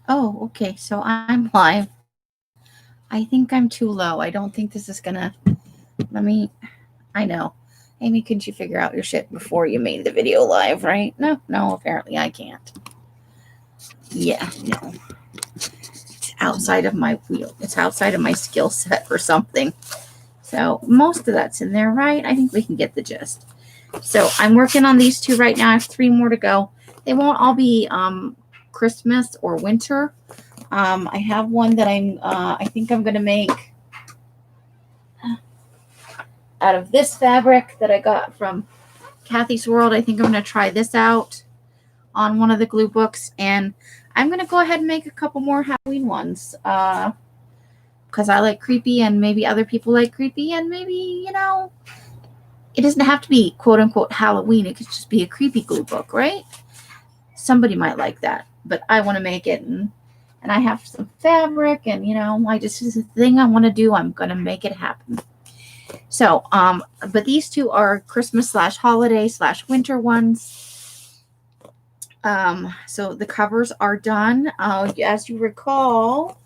Oh, okay. So I'm live. I think I'm too low. I don't think this is gonna. Let me. I know. Amy, couldn't you figure out your shit before you made the video live, right? No, no, apparently I can't. Yeah, no. It's outside of my wheel. It's outside of my skill set or something. So most of that's in there, right? I think we can get the gist. So I'm working on these two right now. I have 3 more to go. They won't all be Christmas or winter. I have one that I think I'm gonna make out of this fabric that I got from Kathy's World. I think I'm gonna try this out on one of the glue books, and I'm gonna go ahead and make a couple more Halloween ones. Because I like creepy, and maybe other people like creepy, and maybe it doesn't have to be quote unquote Halloween. It could just be a creepy glue book, right? Somebody might like that, but I want to make it, and I have some fabric, and I just is a thing I want to do. I'm gonna make it happen. So, but these two are Christmas / holiday / winter ones. So the covers are done. As you recall,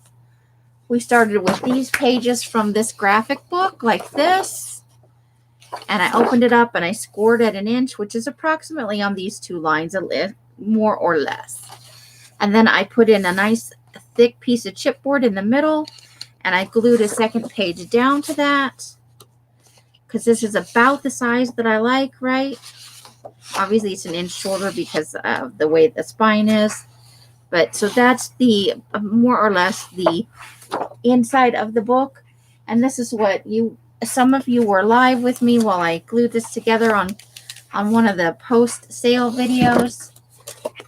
we started with these pages from this graphic book like this, and I opened it up and I scored at 1 inch, which is approximately on these 2 lines, more or less. And then I put in a nice thick piece of chipboard in the middle, and I glued a second page down to that, because this is about the size that I like, right? Obviously it's 1 inch shorter because of the way the spine is, but so that's the more or less the inside of the book. And this is what some of you were live with me while I glued this together on one of the post sale videos.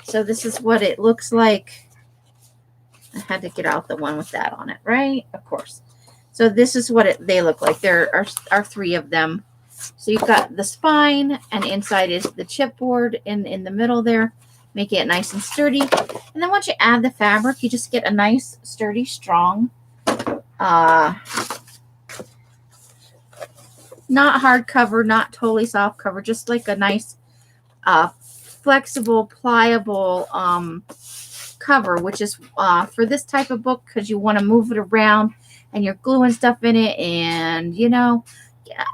So this is what it looks like. I had to get out the one with that on it, right? Of course. So this is what they look like. There are 3 of them. So you've got the spine, and inside is the chipboard in the middle there, making it nice and sturdy. And then once you add the fabric, you just get a nice, sturdy, strong, not hardcover, not totally soft cover, just like a nice, flexible, pliable cover, which is for this type of book, because you want to move it around and you're gluing stuff in it, and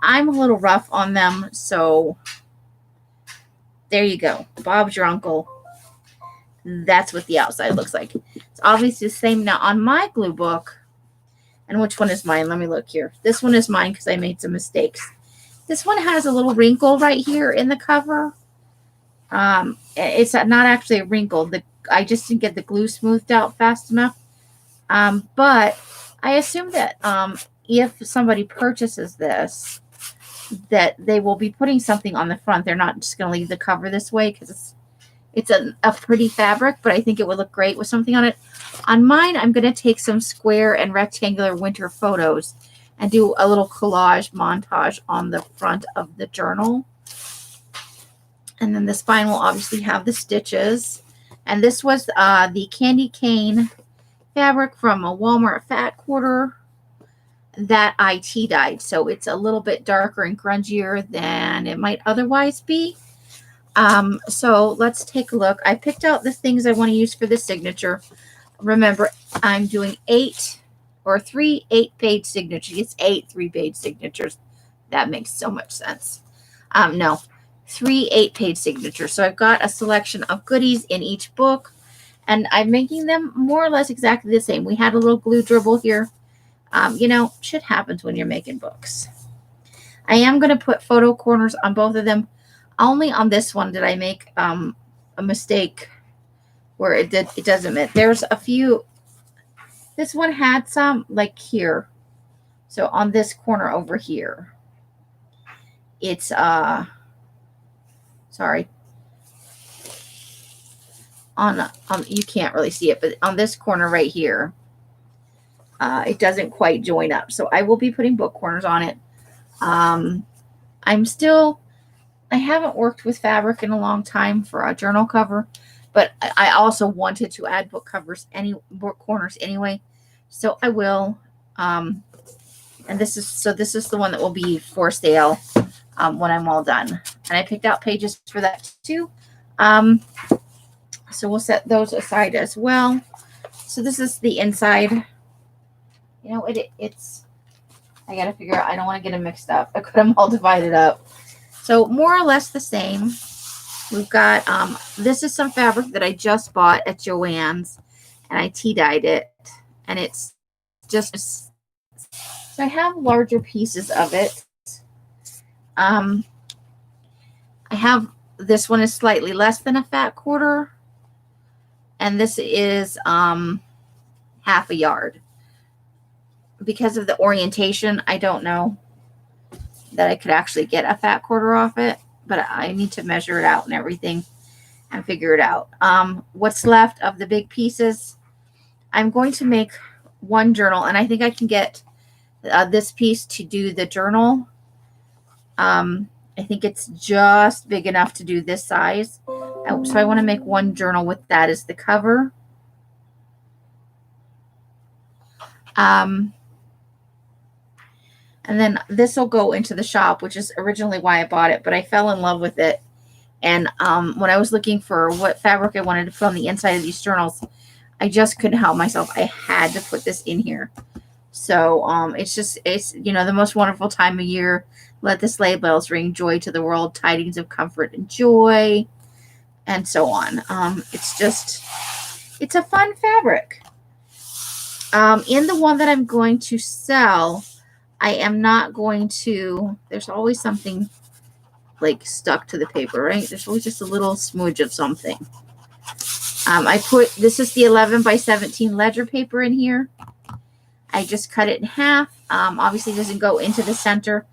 I'm a little rough on them, so there you go. Bob's your uncle. That's what the outside looks like. It's obviously the same. Now on my glue book, and which one is mine? Let me look here. This one is mine because I made some mistakes. This one has a little wrinkle right here in the cover. It's not actually a wrinkle. I just didn't get the glue smoothed out fast enough. But I assume that if somebody purchases this, that they will be putting something on the front. They're not just going to leave the cover this way, because it's a pretty fabric, but I think it would look great with something on it. On mine, I'm going to take some square and rectangular winter photos and do a little collage montage on the front of the journal. And then the spine will obviously have the stitches. And this was the candy cane fabric from a Walmart Fat Quarter that I tea-dyed. So it's a little bit darker and grungier than it might otherwise be. So let's take a look. I picked out the things I want to use for the signature. Remember, I'm doing 3 8-page signatures. It's 8 3-page signatures. That makes so much sense. No, 3 8-page signatures. So I've got a selection of goodies in each book, and I'm making them more or less exactly the same. We had a little glue dribble here. Shit happens when you're making books. I am going to put photo corners on both of them. Only on this one did I make a mistake where it doesn't fit. There's a few. This one had some like here. So on this corner over here, it's sorry. On you can't really see it, but on this corner right here, it doesn't quite join up. So I will be putting book corners on it. I haven't worked with fabric in a long time for a journal cover, but I also wanted to add book corners anyway. So I will. And this is the one that will be for sale when I'm all done. And I picked out pages for that too. So we'll set those aside as well. So this is the inside. You know, it's, I got to figure out, I don't want to get them mixed up. I got them all divided up. So more or less the same. We've got, this is some fabric that I just bought at Joann's, and I tea-dyed it, and it's just, so I have larger pieces of it. I have, this one is slightly less than a fat quarter, and this is half a yard. Because of the orientation, I don't know that I could actually get a fat quarter off it, but I need to measure it out and everything and figure it out. What's left of the big pieces, I'm going to make one journal, and I think I can get this piece to do the journal. I think it's just big enough to do this size. So I want to make one journal with that as the cover. And then this will go into the shop, which is originally why I bought it, but I fell in love with it. And when I was looking for what fabric I wanted to put on the inside of these journals, I just couldn't help myself. I had to put this in here. So it's, you know, the most wonderful time of year. Let the sleigh bells ring, joy to the world, tidings of comfort and joy, and so on. It's a fun fabric. In the one that I'm going to sell, I am not going to, there's always something like stuck to the paper, right? There's always just a little smudge of something. This is the 11 by 17 ledger paper in here. I just cut it in half. Obviously it doesn't go into the center.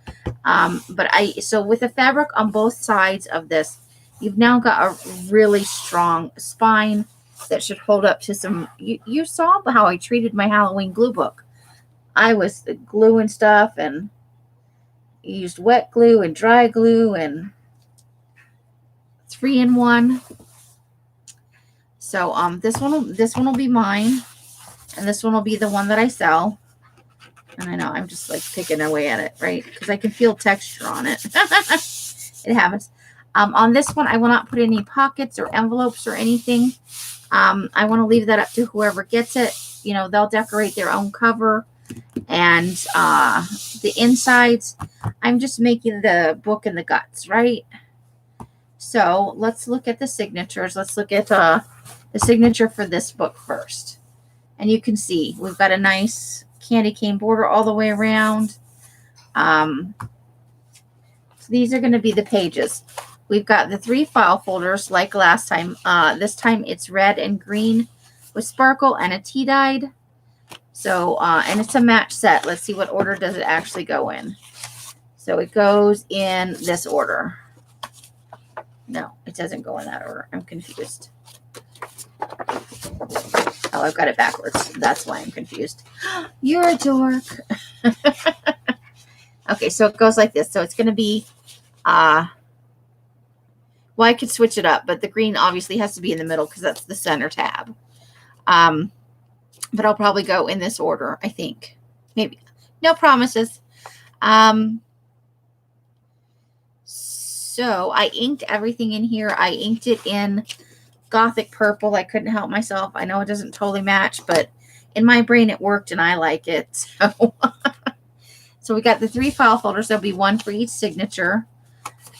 So with the fabric on both sides of this, you've now got a really strong spine that should hold up to some, you saw how I treated my Halloween glue book. I was gluing stuff and used wet glue and dry glue and 3-in-1. So this one will be mine, and this one will be the one that I sell. And I know I'm just like picking away at it, right? Because I can feel texture on it. It happens. On this one, I will not put any pockets or envelopes or anything. I want to leave that up to whoever gets it. You know, they'll decorate their own cover. And the insides, I'm just making the book and the guts, right? So let's look at the signatures. Let's look at the signature for this book first. And you can see we've got a nice candy cane border all the way around. So these are going to be the pages. We've got the 3 file folders like last time. This time it's red and green with sparkle and a tea-dyed. So, and it's a match set. Let's see what order does it actually go in. So it goes in this order. No, it doesn't go in that order. I'm confused. Oh, I've got it backwards. That's why I'm confused. You're a dork. Okay, so it goes like this. So it's going to be, well, I could switch it up, but the green obviously has to be in the middle because that's the center tab. But I'll probably go in this order, I think. Maybe. No promises. So I inked everything in here. I inked it in Gothic purple. I couldn't help myself. I know it doesn't totally match, but in my brain it worked and I like it. So we got the 3 file folders. There'll be 1 for each signature.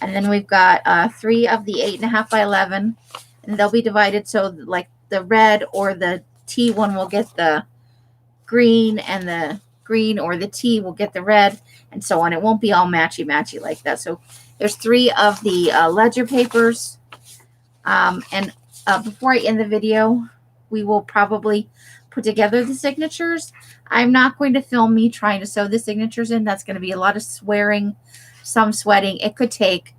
And then we've got 3 of the 8.5 by 11. And they'll be divided so like the red or the tea one will get the green, and the green or the tea will get the red, and so on. It won't be all matchy like that. So there's 3 of the ledger papers. And before I end the video, we will probably put together the signatures. I'm not going to film me trying to sew the signatures in. That's going to be a lot of swearing, some sweating. It could take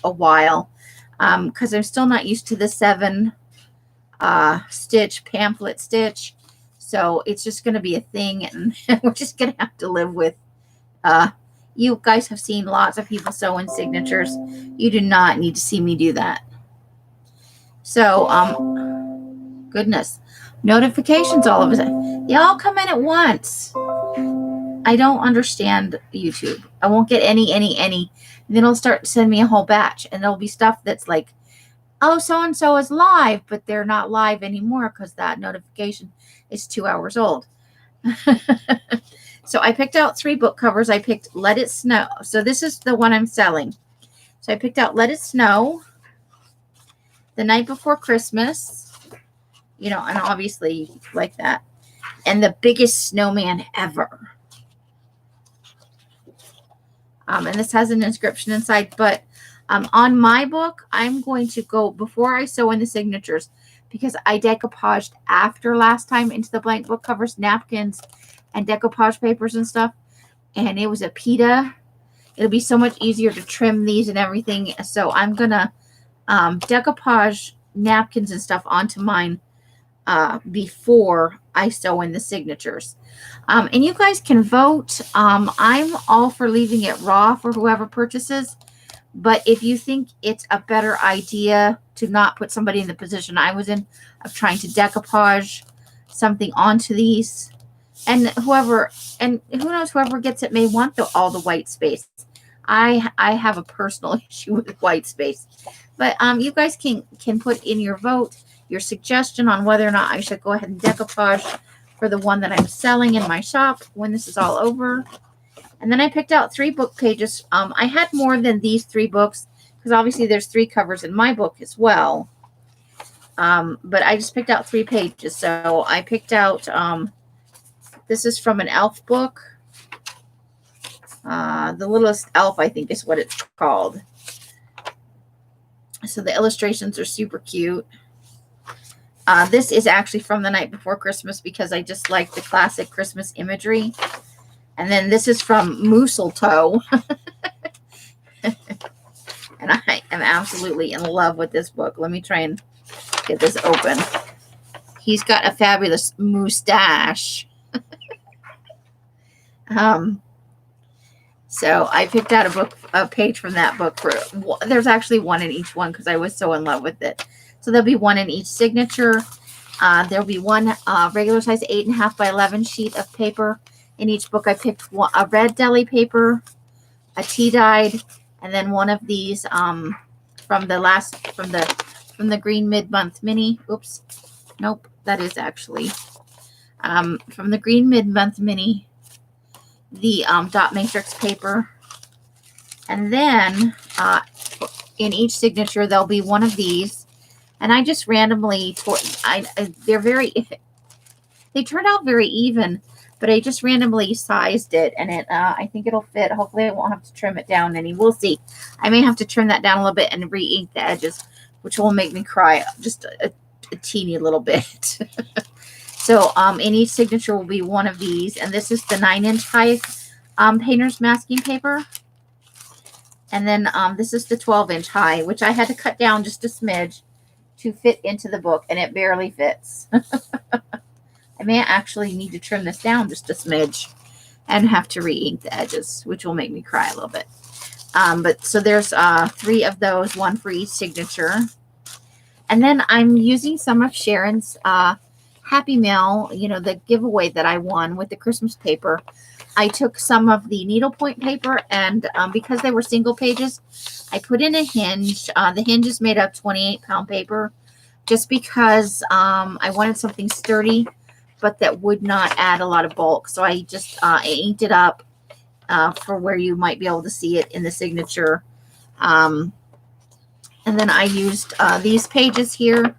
a while because I'm still not used to the 7 stitch pamphlet stitch, so it's just going to be a thing, and we're just going to have to live with. You guys have seen lots of people sewing signatures. You do not need to see me do that. So goodness, notifications all of a sudden, they all come in at once. I don't understand YouTube. I won't get any, and then it'll start to send me a whole batch, and there'll be stuff that's like oh, so-and-so is live, but they're not live anymore because that notification is 2 hours old. So I picked out 3 book covers. I picked Let It Snow. So this is the one I'm selling. So I picked out Let It Snow, The Night Before Christmas, and obviously like that, and The Biggest Snowman Ever. And this has an inscription inside, but on my book, I'm going to go, before I sew in the signatures, because I decoupaged after last time into the blank book covers, napkins, and decoupage papers and stuff, and it was a pita. It'll be so much easier to trim these and everything, so I'm going to decoupage napkins and stuff onto mine before I sew in the signatures. And you guys can vote. I'm all for leaving it raw for whoever purchases. But if you think it's a better idea to not put somebody in the position I was in of trying to decoupage something onto these, and who knows, whoever gets it may want all the white space. I have a personal issue with white space. But you guys can put in your vote, your suggestion on whether or not I should go ahead and decoupage for the one that I'm selling in my shop when this is all over. And then I picked out 3 book pages. I had more than these 3 books because obviously there's 3 covers in my book as well. But I just picked out 3 pages. So I picked out, this is from an elf book. The Littlest Elf, I think is what it's called. So the illustrations are super cute. This is actually from The Night Before Christmas because I just like the classic Christmas imagery. And then this is from Mistletoe. And I am absolutely in love with this book. Let me try and get this open. He's got a fabulous mustache. So I picked out a page from that book. There's actually one in each one because I was so in love with it. So there'll be one in each signature. There'll be one regular size 8.5 by 11 sheet of paper. In each book, I picked a red deli paper, a tea dyed, and then one of these from the Green Mid-Month Mini. Oops, nope, that is actually from the Green Mid-Month Mini. The dot matrix paper, and then in each signature there'll be one of these, and I just randomly they turned out very even, but I just randomly sized it, and I think it'll fit. Hopefully I won't have to trim it down any. We'll see. I may have to trim that down a little bit and re-ink the edges, which will make me cry just a teeny little bit. So in each signature will be one of these, and this is the 9-inch high painter's masking paper. And then this is the 12-inch high, which I had to cut down just a smidge to fit into the book, and it barely fits. I may actually need to trim this down just a smidge and have to re-ink the edges, which will make me cry a little bit. But so there's 3 of those, one for each signature. And then I'm using some of Sharon's Happy Mail, the giveaway that I won with the Christmas paper. I took some of the needlepoint paper, and because they were single pages, I put in a hinge. The hinge is made of 28-pound paper just because I wanted something sturdy, but that would not add a lot of bulk. So I just inked it up for where you might be able to see it in the signature. And then I used these pages here.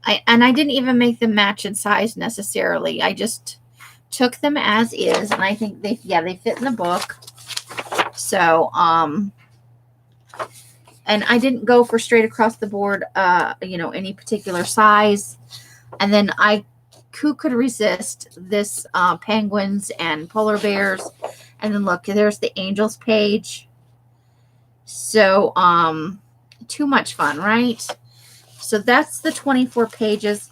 I didn't even make them match in size necessarily. I just took them as is, and I think they fit in the book. So, and I didn't go for straight across the board, any particular size. And then who could resist this penguins and polar bears? And then look, there's the angels page. So, too much fun, right? So that's the 24 pages.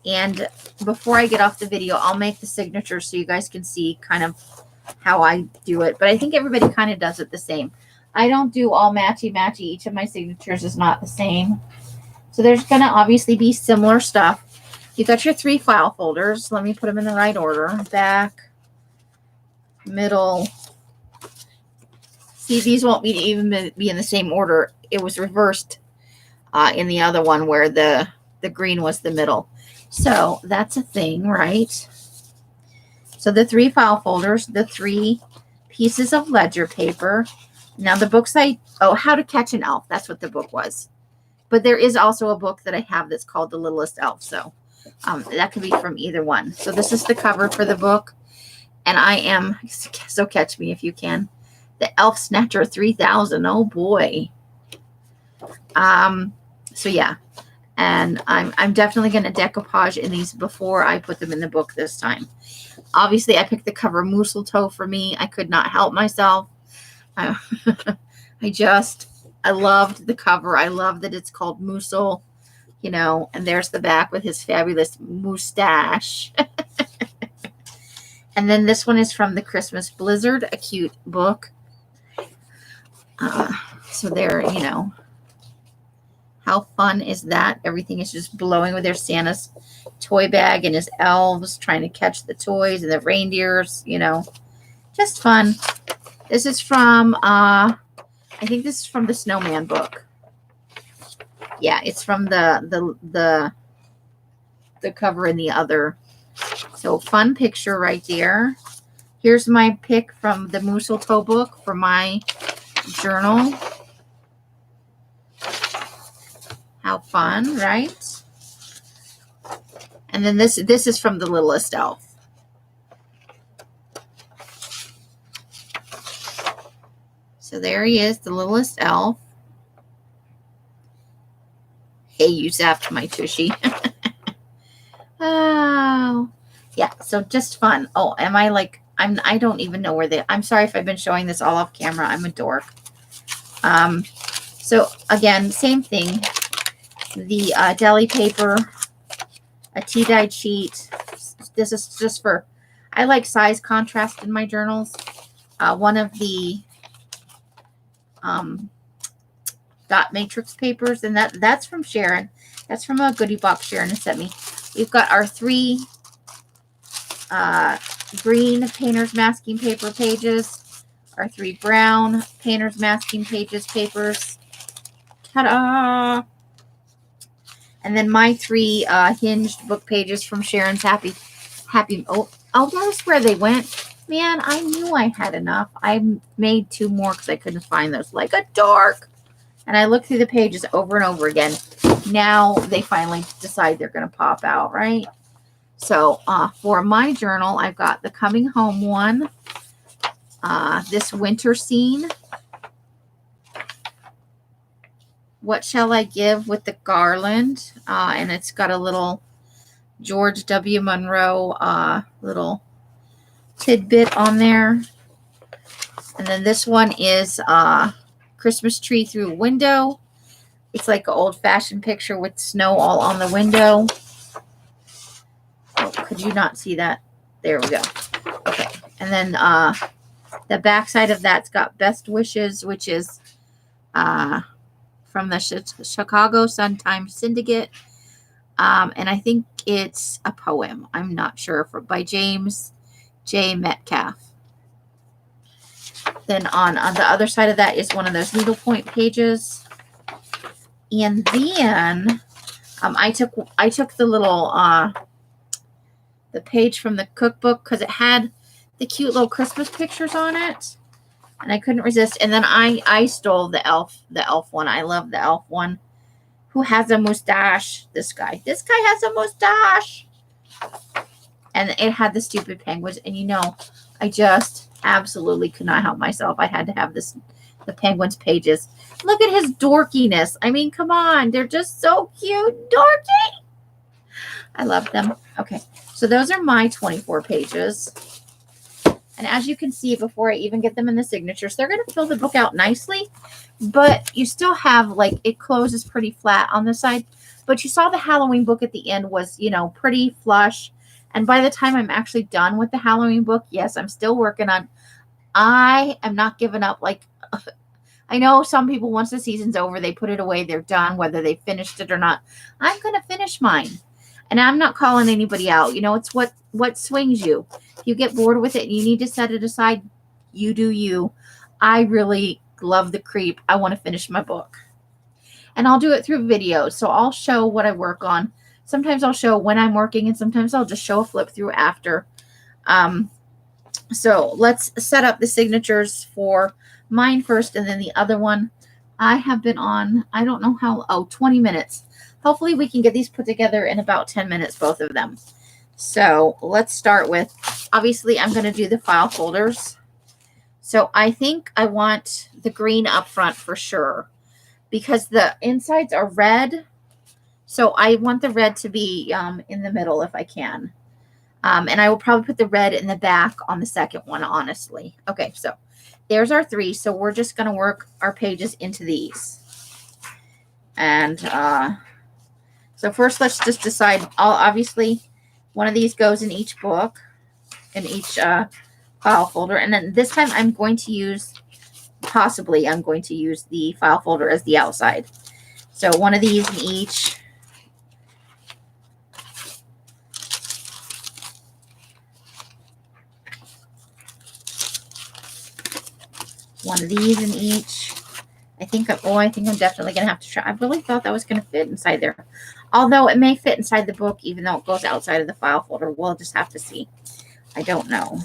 And before I get off the video, I'll make the signature so you guys can see kind of how I do it. But I think everybody kind of does it the same. I don't do all matchy-matchy. Each of my signatures is not the same. So there's going to obviously be similar stuff. You got your 3 file folders. Let me put them in the right order. Back, middle. See, these won't even be in the same order. It was reversed. in the other one where the green was the middle. So that's a thing, right? So the 3 file folders, the 3 pieces of ledger paper. Now the books How to Catch an Elf. That's what the book was. But there is also a book that I have that's called The Littlest Elf. So that could be from either one. So this is the cover for the book. And I am, so catch me if you can, the Elf Snatcher 3000. Oh boy. So yeah. And I'm definitely going to decoupage in these before I put them in the book this time. Obviously, I picked the cover mistletoe for me. I could not help myself. I loved the cover. I love that it's called Moosel, and there's the back with his fabulous mustache. And then this one is from the Christmas Blizzard, a cute book. So there, how fun is that? Everything is just blowing with their Santa's toy bag and his elves trying to catch the toys and the reindeers, just fun. This is from, I think this is from the Snowman book. Yeah, it's from the cover in the other. So fun picture right there. Here's my pick from the Mistletoe book for my journal. How fun, right? And then this is from The Littlest Elf. So there he is, the littlest elf. Hey, you zapped my tushy. Oh, yeah. So just fun. Oh, am I like, I don't even know where I'm sorry if I've been showing this all off camera. I'm a dork. So again, same thing. The deli paper, a tea dyed sheet. This is just for, I like size contrast in my journals. One of the dot matrix papers, and that's from Sharon. That's from a goodie box Sharon has sent me. We've got our 3 green painter's masking paper pages, our 3 brown painter's masking papers. Ta-da! And then my 3 hinged book pages from Sharon's Happy. Oh, that's where they went. Man, I knew I had enough. I made 2 more because I couldn't find those. Like a dork. And I looked through the pages over and over again. Now they finally decide they're going to pop out, right? So for my journal, I've got the coming home one. This winter scene. What shall I give with the garland? And it's got a little George W. Monroe little tidbit on there. And then this one is Christmas tree through a window. It's like an old-fashioned picture with snow all on the window. Oh, could you not see that? There we go. Okay. And then the back side of that's got Best Wishes, which is from the Chicago Sun-Times Syndicate. And I think it's a poem. I'm not sure. By James J. Metcalf. Then on the other side of that is one of those needlepoint pages. And then I took the little the page from the cookbook because it had the cute little Christmas pictures on it. And I couldn't resist. And then I stole the elf one. I love the elf one. Who has a mustache? This guy. This guy has a mustache. And it had the stupid penguins. And I just absolutely could not help myself. I had to have the penguins pages. Look at his dorkiness. I mean, come on. They're just so cute. Dorky. I love them. Okay. So those are my 24 pages. And as you can see, before I even get them in the signatures, they're going to fill the book out nicely. But you still have, it closes pretty flat on the side. But you saw the Halloween book at the end was, pretty flush. And by the time I'm actually done with the Halloween book, yes, I'm still working on. I am not giving up. I know some people, once the season's over, they put it away. They're done, whether they finished it or not. I'm going to finish mine. And I'm not calling anybody out. It's what swings you. If you get bored with it and you need to set it aside, you do you. I really love the creep. I want to finish my book. and I'll do it through videos. So I'll show what I work on. Sometimes I'll show when I'm working, and sometimes I'll just show a flip through after. So let's set up the signatures for mine first, and then the other one. I have been on, I don't know how, 20 minutes. Hopefully we can get these put together in about 10 minutes, both of them. So let's start with, obviously I'm going to do the file folders. So I think I want the green up front for sure, because the insides are red. So I want the red to be in the middle if I can. And I will probably put the red in the back on the second one, honestly. Okay, so there's our 3. So we're just going to work our pages into these. And so first, let's just decide. Obviously, one of these goes in each book, in each file folder. And then this time I'm going to use, possibly I'm going to use the file folder as the outside. So one of these in each. One of these in each. I think I'm definitely going to have to try. I really thought that was going to fit inside there. Although it may fit inside the book, even though it goes outside of the file folder. We'll just have to see. I don't know.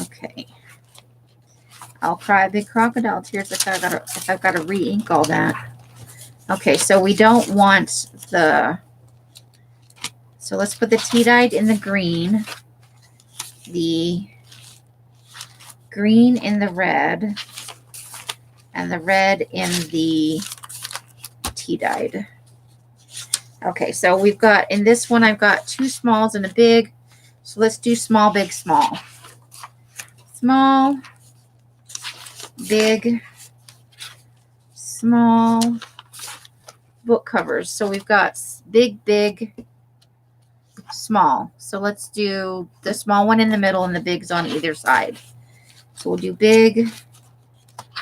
Okay. I'll cry big crocodile tears if I've got to re-ink all that. Okay, so we don't want the... So let's put the tea dyed in the green. The green in the red, and the red in the tea dyed. Okay, so we've got, in this one, I've got 2 smalls and a big. So let's do small, big, small. Small, big, small book covers. So we've got big, big, small. So let's do the small one in the middle and the bigs on either side. So we'll do big,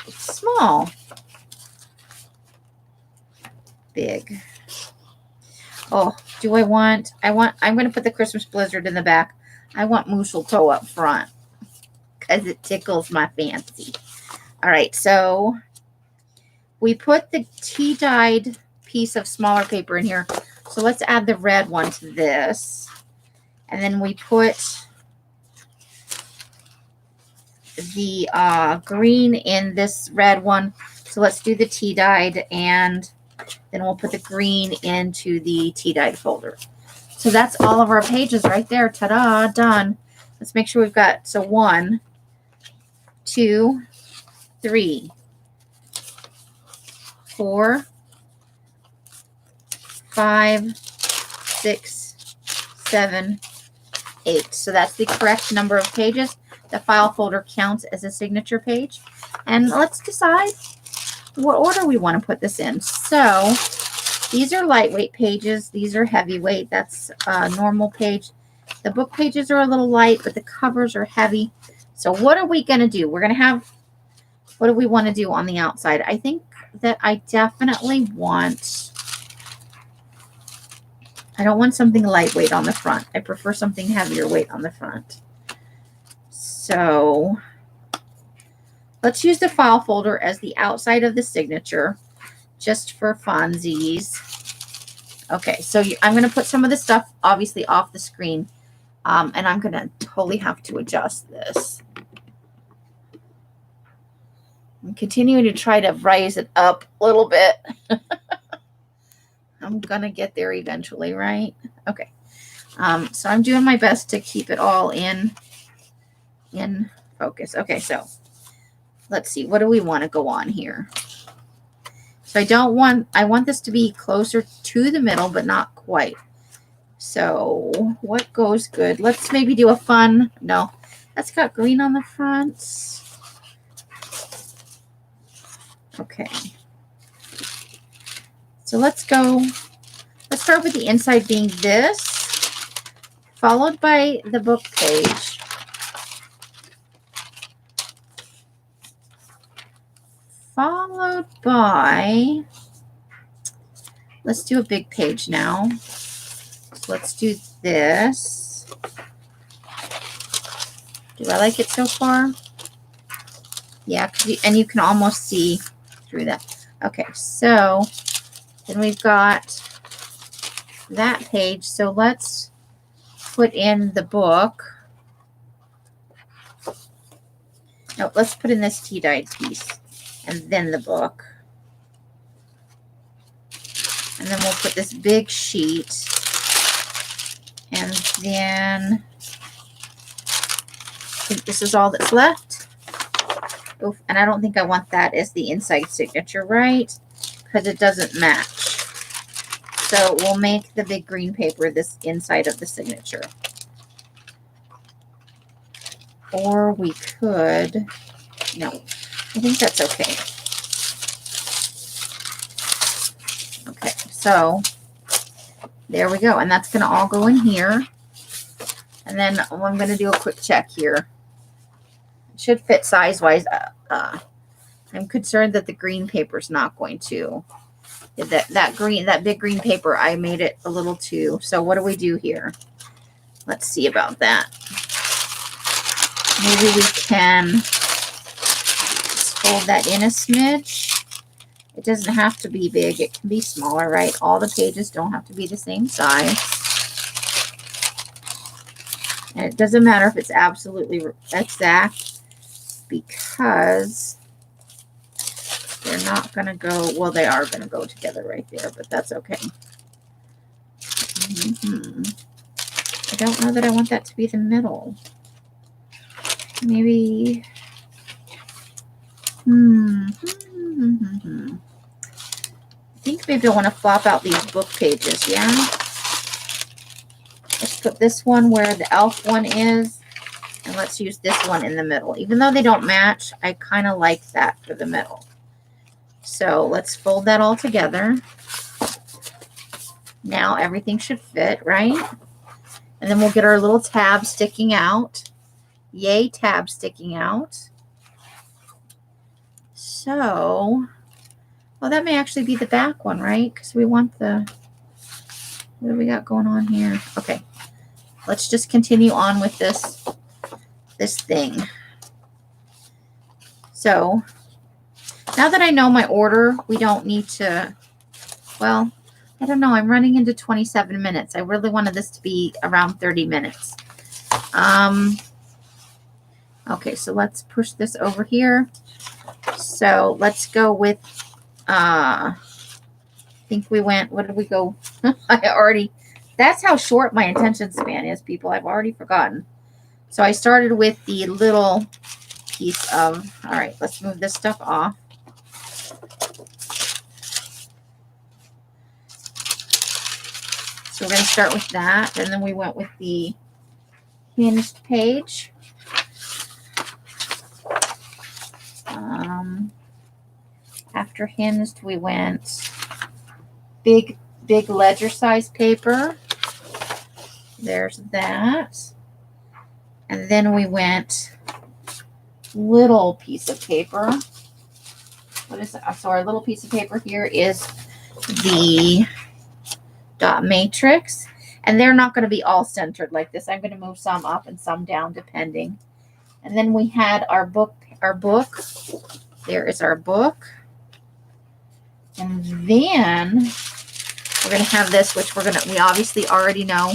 small, big. Oh, do I'm going to put the Christmas Blizzard in the back. I want mistletoe up front because it tickles my fancy. All right, so we put the tea dyed piece of smaller paper in here. So let's add the red one to this. And then we put the green in this red one. So let's do the tea dyed, and then we'll put the green into the tea dyed folder. So that's all of our pages right there. Ta-da, done. Let's make sure we've got, so 1, 2, 3, 4, 5, 6, 7, 8. So that's the correct number of pages. The file folder counts as a signature page. And let's decide what order we want to put this in. So these are lightweight pages. These are heavyweight. That's a normal page. The book pages are a little light, but the covers are heavy. So what are we going to do? We're going to have, what do we want to do on the outside? I think that I definitely want, I don't want something lightweight on the front. I prefer something heavier weight on the front. So let's use the file folder as the outside of the signature, just for funsies. Okay, so I'm going to put some of the stuff obviously off the screen, and I'm going to totally have to adjust this. I'm continuing to try to raise it up a little bit. I'm going to get there eventually, right? Okay. So I'm doing my best to keep it all in focus. Okay, so let's see. What do we want to go on here? So I want this to be closer to the middle, but not quite. So what goes good? Let's maybe do a fun, no, that's got green on the front. Okay. So let's start with the inside being this, followed by the book page. Followed by, let's do a big page now. So let's do this. Do I like it so far? Yeah, and you can almost see through that. Okay, so then we've got that page. So let's put in the book. No, let's put in this tea-dyed piece and then the book. And then we'll put this big sheet. And then I think this is all that's left. Oof, and I don't think I want that as the inside signature, right? Because it doesn't match. So we'll make the big green paper this inside of the signature. Or we could, no, I think that's okay. Okay, so there we go. And that's going to all go in here. And then I'm going to do a quick check here. It should fit size-wise. I'm concerned that the green paper is not going to. That big green paper, I made it a little too. So what do we do here? Let's see about that. Maybe we can just fold that in a smidge. It doesn't have to be big. It can be smaller, right? All the pages don't have to be the same size. And it doesn't matter if it's absolutely exact because they're not going to go, well, they are going to go together right there, but that's okay. I don't know that I want that to be the middle. Maybe, I think maybe I want to flop out these book pages, yeah? Let's put this one where the elf one is, and let's use this one in the middle. Even though they don't match, I kind of like that for the middle. So let's fold that all together. Now everything should fit, right? And then we'll get our little tab sticking out. Yay, tab sticking out. So, well, that may actually be the back one, right? Because we want the, what do we got going on here? Okay, let's just continue on with this thing. So, now that I know my order, we don't need to, well, I don't know. I'm running into 27 minutes. I really wanted this to be around 30 minutes. Okay, so let's push this over here. So let's go with, I think we went, what did we go? That's how short my attention span is, people. I've already forgotten. So I started with the little piece of, all right, let's move this stuff off. So we're going to start with that. And then we went with the hinged page. After hinged, we went big ledger size paper. There's that. And then we went little piece of paper. What is it? So our little piece of paper here is the dot matrix. And they're not going to be all centered like this. I'm going to move some up and some down depending. And then we had our book. There is our book. And then we're going to have this, which we obviously already know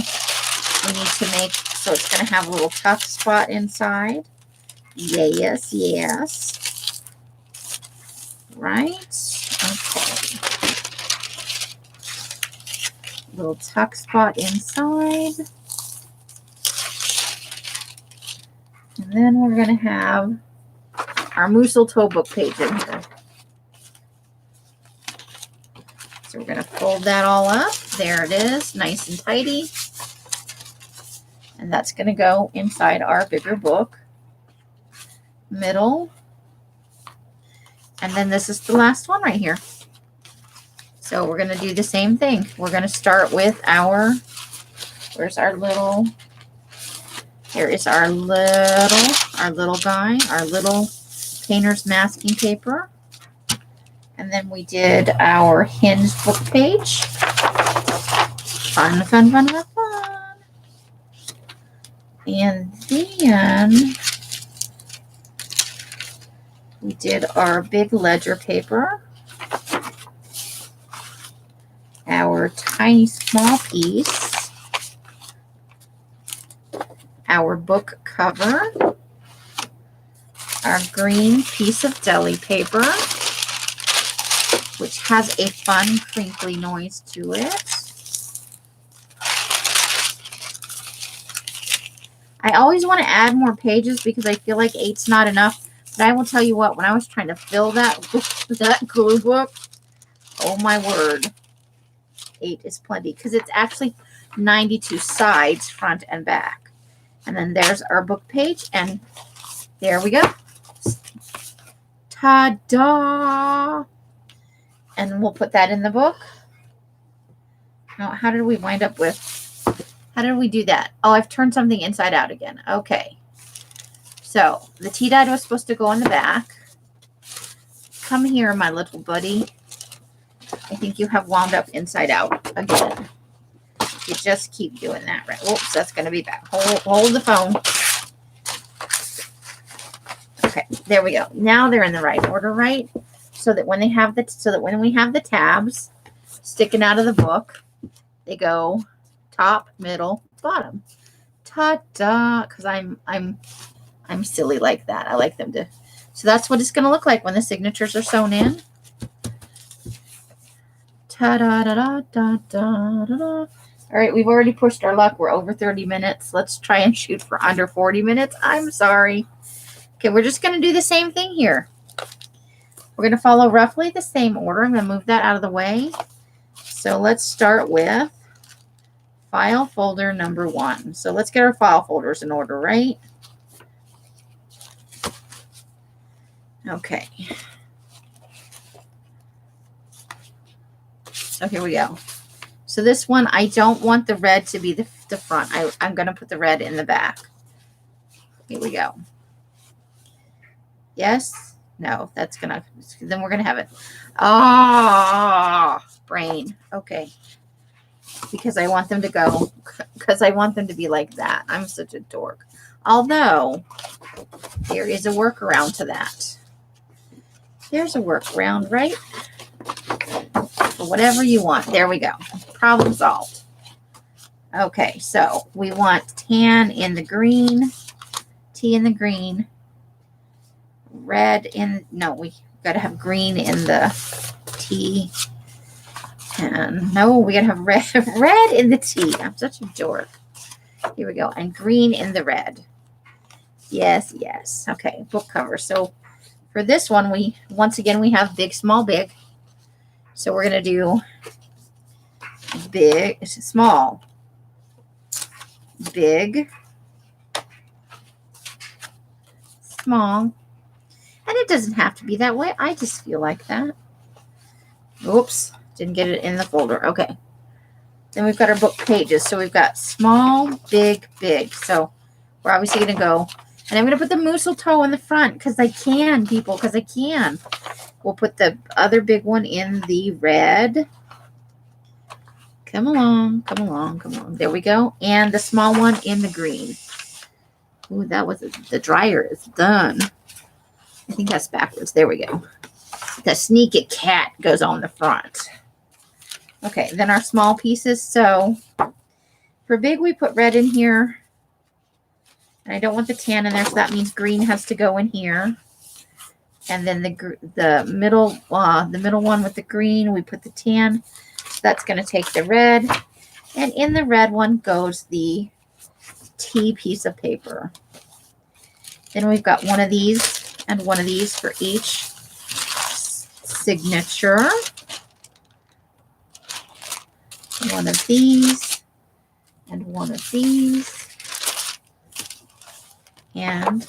we need to make, so it's going to have a little tuck spot inside. Yes, yes. Right? Okay. Little tuck spot inside. And then we're going to have our mistletoe book page in here. So we're going to fold that all up. There it is, nice and tidy. And that's going to go inside our bigger book. Middle. And then this is the last one right here. So we're going to do the same thing. We're going to start with our, where's our little, here is our little guy, our little painter's masking paper. And then we did our hinged book page. Fun, fun, fun, fun, fun. And then we did our big ledger paper. our tiny small piece, our book cover, our green piece of deli paper, which has a fun crinkly noise to it. I always want to add more pages because I feel like 8's not enough. But I will tell you what, when I was trying to fill that glue book, oh my word, 8 is plenty because it's actually 92 sides, front and back. And then there's our book page, and there we go. Ta-da! And we'll put that in the book. Now, how did we wind up with, how did we do that? Oh, I've turned something inside out again. Okay. So the tea dye was supposed to go on the back. Come here, my little buddy. I think you have wound up inside out again. You just keep doing that, right? Whoops, that's going to be back. Hold the phone. Okay, there we go. Now they're in the right order, right? So that when they have when we have the tabs sticking out of the book, they go top, middle, bottom. Ta-da! Because I'm silly like that. I like them to. So that's what it's going to look like when the signatures are sewn in. Ta-da-da-da-da-da-da-da. All right, we've already pushed our luck. We're over 30 minutes. Let's try and shoot for under 40 minutes. I'm sorry. Okay, we're just going to do the same thing here. We're going to follow roughly the same order. I'm going to move that out of the way. So let's start with file folder number 1. So let's get our file folders in order, right? Okay. So here we go. So this one, I don't want the red to be the front. I'm going to put the red in the back. Here we go. Yes? No, that's going to, then we're going to have it. Ah, brain. Okay. Because I want them to go, because I want them to be like that. I'm such a dork. Although, there is a workaround to that. There's a workaround, right? For whatever you want. There we go. Problem solved. Okay, so we want tan in the green, T in the green, red in, no, we got to have green in the T, and no, we got to have red in the T. I'm such a dork. Here we go. And green in the red. Yes, yes. Okay, book cover. So for this one, once again, we have big, small, big. So we're going to do big, small, big, small. And it doesn't have to be that way. I just feel like that. Oops, didn't get it in the folder. Okay. Then we've got our book pages. So we've got small, big, big. So we're obviously going to go. And I'm going to put the mistletoe in the front because I can, people, because I can. We'll put the other big one in the red. Come along, come along, come along. There we go. And the small one in the green. Ooh, that was the dryer is done. I think that's backwards. There we go. The sneaky cat goes on the front. Okay, then our small pieces. So for big, we put red in here. And I don't want the tan in there, so that means green has to go in here. And then the middle one with the green, we put the tan. So that's going to take the red. And in the red one goes the T piece of paper. Then we've got one of these and one of these for each signature. One of these and one of these. And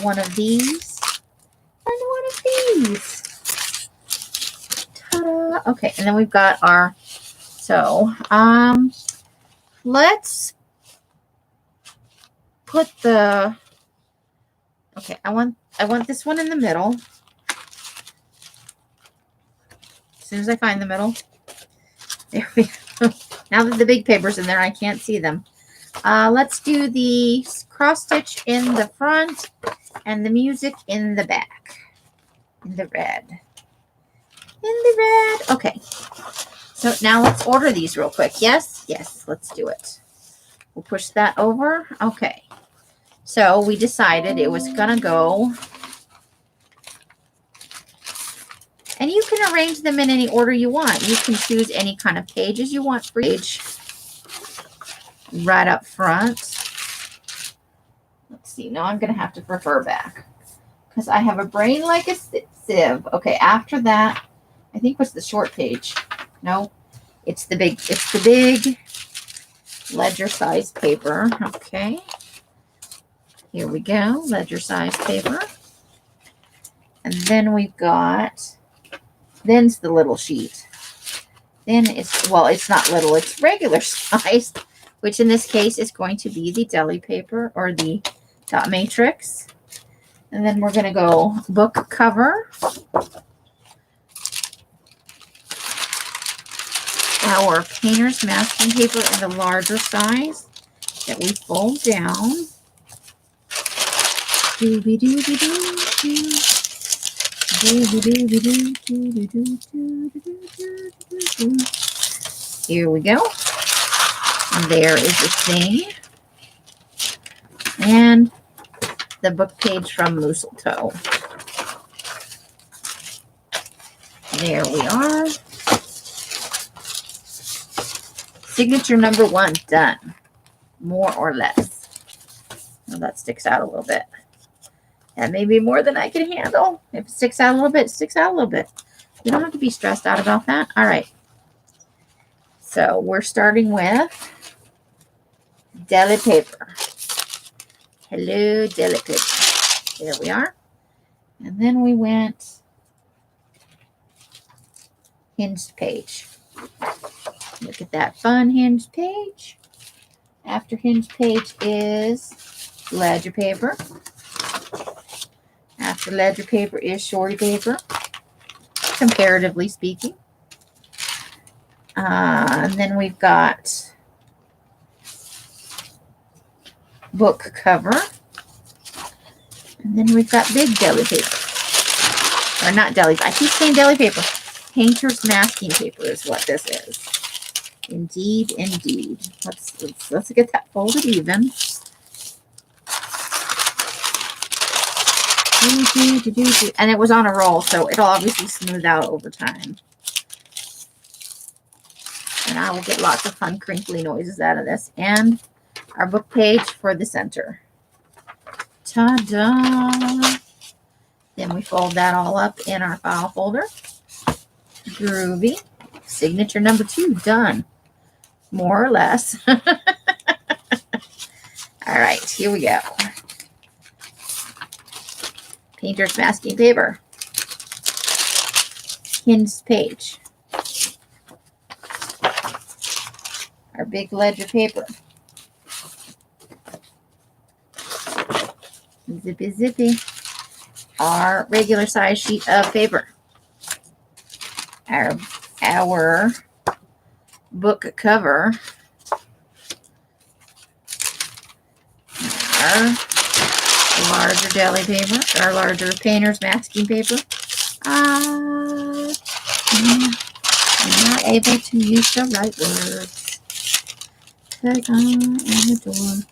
one of these and one of these. Ta-da! Okay, and then we've got our, so let's put the, okay, I want this one in the middle. As soon as I find the middle. There we go. Now that the big paper's in there, I can't see them. Let's do the cross stitch in the front and the music in the back. In the red. In the red. Okay. So now let's order these real quick. Yes, yes, let's do it. We'll push that over. Okay. So we decided it was gonna go. And you can arrange them in any order you want. You can choose any kind of pages you want for each. Right up front. Let's see. Now I'm going to have to refer back because I have a brain like a sieve. Okay, after that, I think what's the short page? No, it's the big ledger size paper. Okay. Here we go. Ledger size paper. And then we've got, then's the little sheet. Then it's, well, it's not little, it's regular size, which in this case is going to be the deli paper or the dot matrix. And then we're going to go book cover. Our painter's masking paper in the larger size that we fold down. Here we go. And there is the thing. And the book page from Mistletoe. There we are. Signature number 1 done. More or less. Well, that sticks out a little bit. That may be more than I can handle. If it sticks out a little bit, it sticks out a little bit. You don't have to be stressed out about that. All right. So we're starting with deli paper. Hello, deli paper. There we are. And then we went hinged page. Look at that fun hinged page. After hinged page is ledger paper. After ledger paper is shorty paper, comparatively speaking. And then we've got book cover. And then we've got big deli paper. Or not deli, I keep saying deli paper. Painter's masking paper is what this is. Indeed, indeed. Let's get that folded even. And it was on a roll, so it'll obviously smooth out over time. And I will get lots of fun crinkly noises out of this. And our book page for the center. Ta-da! Then we fold that all up in our file folder. Groovy. Signature number 2 done. More or less. All right, here we go. Painter's masking paper. Hinged page. Our big ledger paper. Zippy zippy. Our regular size sheet of paper. Our book cover. Our larger deli paper, our larger painter's masking paper. I'm not able to use the right words because I am a dork.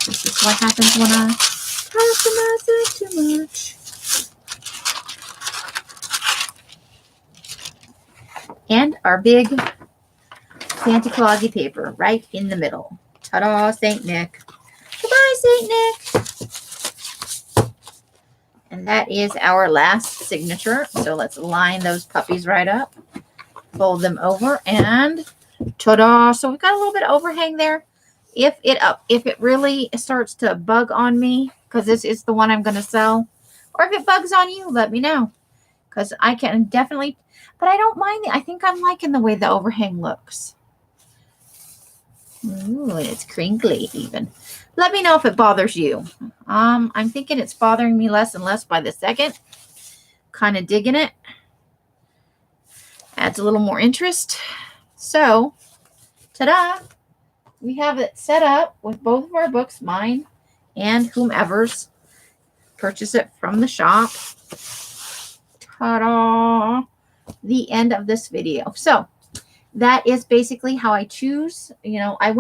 This is what happens when I customize it too much. And our big Santa Clausy paper right in the middle. Ta-da, St. Nick. Goodbye, St. Nick. And that is our last signature. So let's line those puppies right up. Fold them over and ta-da. So we've got a little bit of overhang there. If it really starts to bug on me, because this is the one I'm going to sell, or if it bugs on you, let me know. Because I can definitely, but I don't mind. I think I'm liking the way the overhang looks. Ooh, and it's crinkly even. Let me know if it bothers you. I'm thinking it's bothering me less and less by the second. Kind of digging it. Adds a little more interest. So, ta-da! We have it set up with both of our books, mine and whomever's. Purchase it from the shop. Ta-da! the end of this video. So that is basically how I choose. You know, I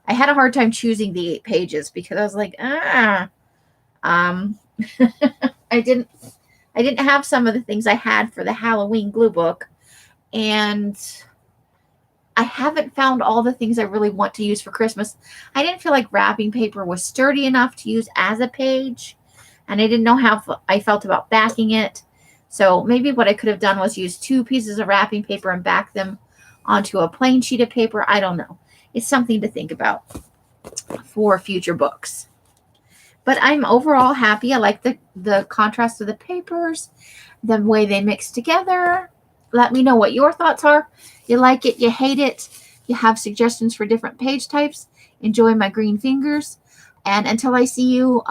had a hard time choosing the 8 pages because I was like, I didn't have some of the things I had for the Halloween glue book, and I haven't found all the things I really want to use for Christmas. I didn't feel like wrapping paper was sturdy enough to use as a page, and I didn't know how I felt about backing it. So maybe what I could have done was use 2 pieces of wrapping paper and back them onto a plain sheet of paper. I don't know. It's something to think about for future books. But I'm overall happy. I like the contrast of the papers, the way they mix together. Let me know what your thoughts are. You like it, you hate it, you have suggestions for different page types. Enjoy my green fingers. And until I see you,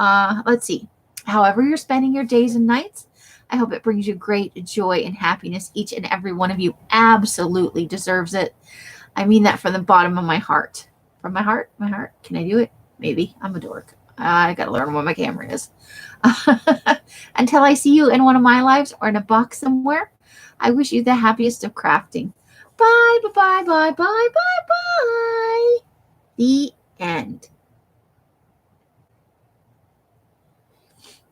let's see, however you're spending your days and nights, I hope it brings you great joy and happiness. Each and every one of you absolutely deserves it. I mean that from the bottom of my heart. From my heart? My heart? Can I do it? Maybe. I'm a dork. I got to learn what my camera is. Until I see you in one of my lives or in a box somewhere, I wish you the happiest of crafting. Bye, bye, bye, bye, bye, bye, bye. The end.